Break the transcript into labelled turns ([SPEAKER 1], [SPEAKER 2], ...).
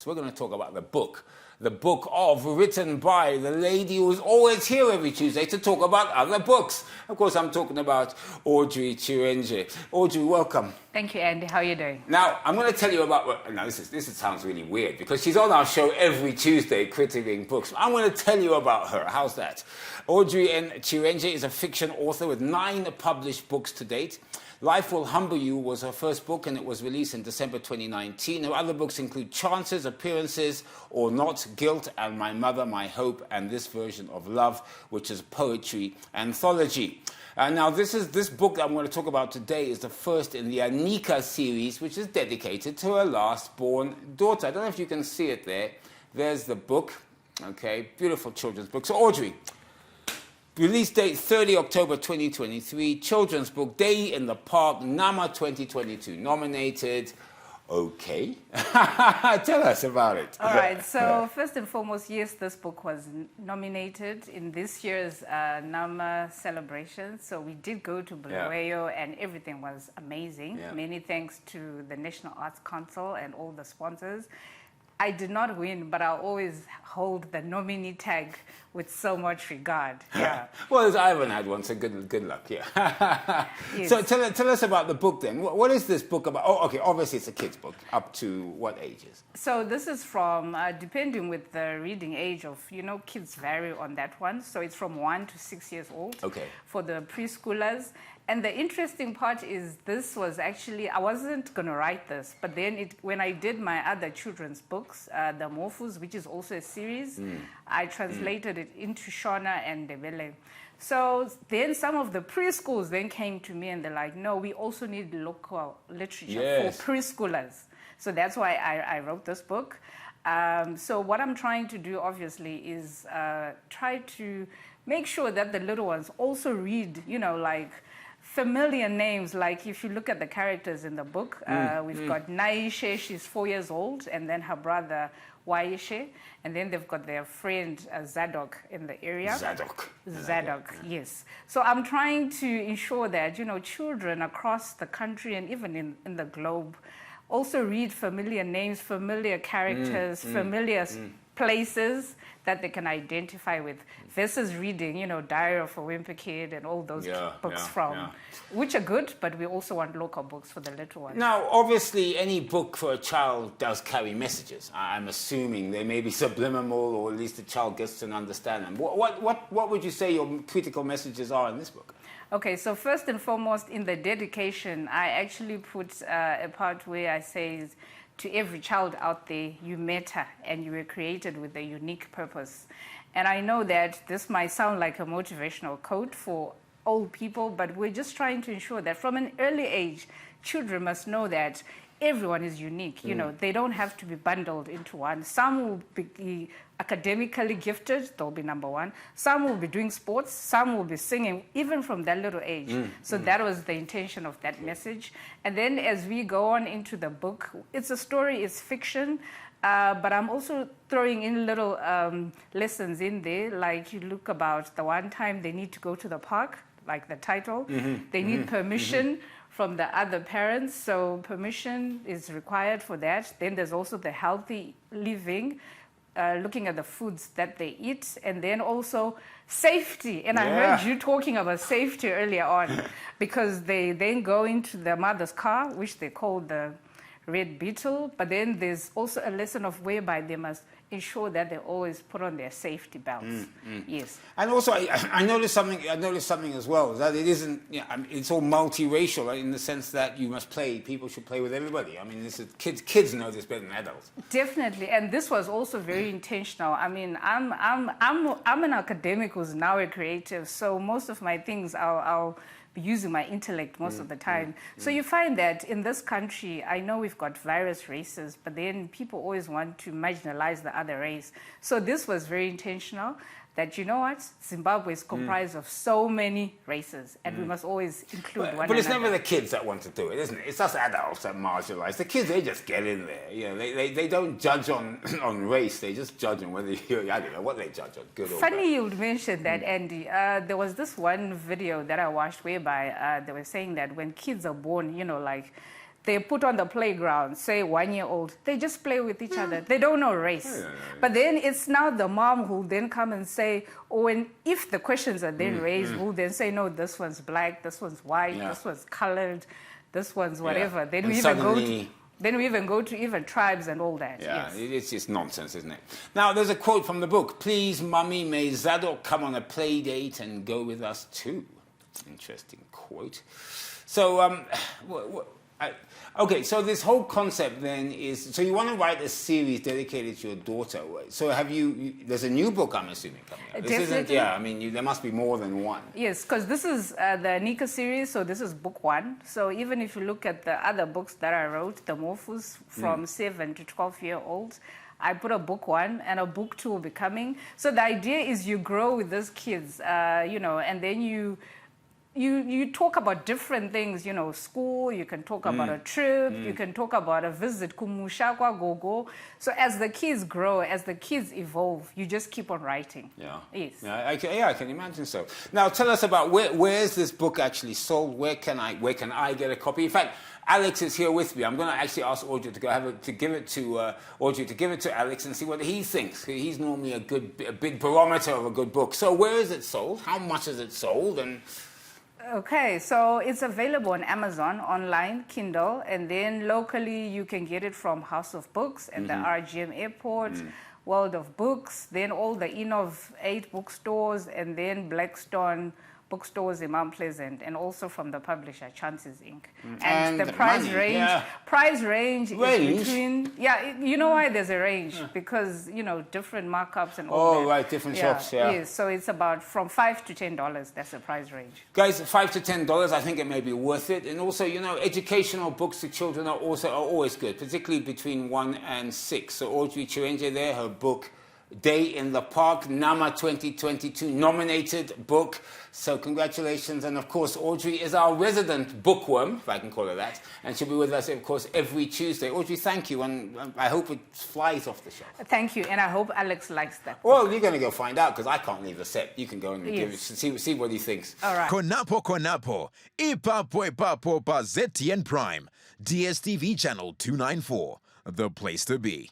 [SPEAKER 1] So we're going to talk about the book of, written by the lady who's always here every Tuesday to talk about other books. Of course, I'm talking about Audrey Chirenje. Audrey, welcome.
[SPEAKER 2] Thank you, Andy. How are you doing?
[SPEAKER 1] Now, I'm going to tell you about... Now, this sounds really weird because she's on our show every Tuesday critiquing books. I'm going to tell you about her. How's that? Audrey Chirenje is a fiction author with 9 published books to date. Life Will Humble You was her first book, and it was released in December 2019. Her other books include Chances, Appearances, or Not, Guilt, and My Mother, My Hope, and this version of Love, which is a poetry anthology. Now, this book that I'm going to talk about today is the first in the Nia series, which is dedicated to her last-born daughter. I don't know if you can see it there. There's the book. Okay, beautiful children's book. So, Audrey, release date 30 October 2023, children's book, Day in the Park, NAMA 2022, nominated. Okay. Tell us about it.
[SPEAKER 2] All right, so first and foremost, yes, this book was nominated in this year's NAMA celebration. So we did go to Bulawayo and everything was amazing. Yeah. Many thanks to the National Arts Council and all the sponsors. I did not win, but I'll always hold the nominee tag with so much regard. Yeah.
[SPEAKER 1] Well, I haven't had one, so good luck. Yeah. Yes. So tell us about the book then. What is this book about? Oh, okay. Obviously, it's a kid's book. Up to what ages?
[SPEAKER 2] So this is from depending with the reading age of kids vary on that one. So it's from 1 to 6 years old. Okay. For the preschoolers. And the interesting part is this was actually, I wasn't going to write this, but then when I did my other children's books, The Morphus, which is also a series, I translated it into Shona and Ndebele. So then some of the preschools then came to me and they're like, no, we also need local literature for preschoolers. So that's why I wrote this book. So what I'm trying to do, obviously, is try to make sure that the little ones also read, like, familiar names. Like if you look at the characters in the book, we've got Naishe, she's 4 years old, and then her brother Waishe, and then they've got their friend Zadok in the area. Zadok, yes. So I'm trying to ensure that, children across the country and even in the globe also read familiar names, familiar characters, familiar places that they can identify with, versus reading, Diary of a Wimpy Kid and all those books which are good, but we also want local books for the little ones.
[SPEAKER 1] Now, obviously, any book for a child does carry messages. I'm assuming they may be subliminal, or at least the child gets to understand them. What would you say your critical messages are in this book?
[SPEAKER 2] Okay, so first and foremost, in the dedication, I actually put a part where I say, to every child out there, you matter and you were created with a unique purpose. And I know that this might sound like a motivational quote for old people, but we're just trying to ensure that from an early age, children must know that everyone is unique. They don't have to be bundled into one. Some will be academically gifted, they'll be number one. Some will be doing sports, some will be singing, even from that little age. So that was the intention of that message. And then as we go on into the book, it's a story, it's fiction, but I'm also throwing in little lessons in there, like you look about the one time they need to go to the park, like the title. They need permission from the other parents, so permission is required for that. Then there's also the healthy living, looking at the foods that they eat, and then also safety. And I heard you talking about safety earlier on, because they then go into their mother's car, which they call the Red Beetle, but then there's also a lesson of whereby they must ensure that they always put on their safety belts. Yes. And
[SPEAKER 1] also, I noticed something. As well, that it isn't. It's all multiracial in the sense that you must play. People should play with everybody. I mean, this is kids know this better than adults.
[SPEAKER 2] Definitely, and this was also very intentional. I mean, I'm an academic who's now a creative, so most of my things I'll be using my intellect most of the time. So you find that in this country, I know we've got various races, but then people always want to marginalize the other race. So this was very intentional, that Zimbabwe is comprised of so many races, and we must always include one another.
[SPEAKER 1] But it's never the kids that want to do it, isn't it? It's us adults that marginalize. The kids, they just get in there. They don't judge on race. They just judge on whether I don't know what they judge on, good or bad.
[SPEAKER 2] Funny you would mention that, Andy. There was this one video that I watched whereby they were saying that when kids are born, they're put on the playground, say 1 year old, they just play with each other. They don't know race. But then it's now the mom who then come and say, oh, and if the questions are then raised, who then say, no, this one's black, this one's white, this one's colored, this one's whatever. Then we even go to even tribes and all that.
[SPEAKER 1] Yeah,
[SPEAKER 2] yes.
[SPEAKER 1] It's just nonsense, isn't it? Now, there's a quote from the book. Please, Mummy, may Zadok come on a play date and go with us too. Interesting quote. So, okay, so this whole concept then is, so you want to write a series dedicated to your daughter. So have you there's a new book, I'm assuming, coming up. This
[SPEAKER 2] Definitely.
[SPEAKER 1] isn't, I mean, there must be more than one.
[SPEAKER 2] Yes, because this is the Nia Series, so this is book 1. So even if you look at the other books that I wrote, the Morphos from 7 to 12-year-olds, I put a book 1 and a book 2 will be coming. So the idea is you grow with those kids, and then you talk about different things, school, you can talk about a trip, you can talk about a visit, kumusha kwa gogo. So as the kids grow, as the kids evolve, you just keep on writing.
[SPEAKER 1] Yeah.
[SPEAKER 2] Yes.
[SPEAKER 1] Yeah, I can imagine so. Now tell us about where's this book actually sold? Where can I get a copy? In fact, Alex is here with me. I'm going to actually ask Audrey to give it to Alex and see what he thinks. He's normally a big barometer of a good book. So where is it sold? How much is it sold? And
[SPEAKER 2] okay, so it's available on Amazon, online, Kindle, and then locally you can get it from House of Books at the RGM Airport, World of Books, then all the Innov 8 bookstores, and then Blackstone bookstores in Mount Pleasant, and also from the publisher Chances Inc. And the price range is between, you know why there's a range? Because, different markups and all that.
[SPEAKER 1] Oh, right, different shops,
[SPEAKER 2] Yes, so it's about from $5 to $10, that's the price range.
[SPEAKER 1] Guys, $5 to $10, I think it may be worth it. And also, educational books to children are always good, particularly between 1 and 6. So Audrey Chirenje there, her book, Day in the Park, NAMA 2022 nominated book. So congratulations. And of course, Audrey is our resident bookworm, if I can call her that. And she'll be with us, of course, every Tuesday. Audrey, thank you. And I hope it flies off the shelf.
[SPEAKER 2] Thank you. And I hope Alex likes that.
[SPEAKER 1] Well, you're going to go find out because I can't leave the set. You can go and see what he thinks.
[SPEAKER 2] All right.
[SPEAKER 3] Konapo. Ipapo pa ZTN Prime. DSTV channel 294. The place to be.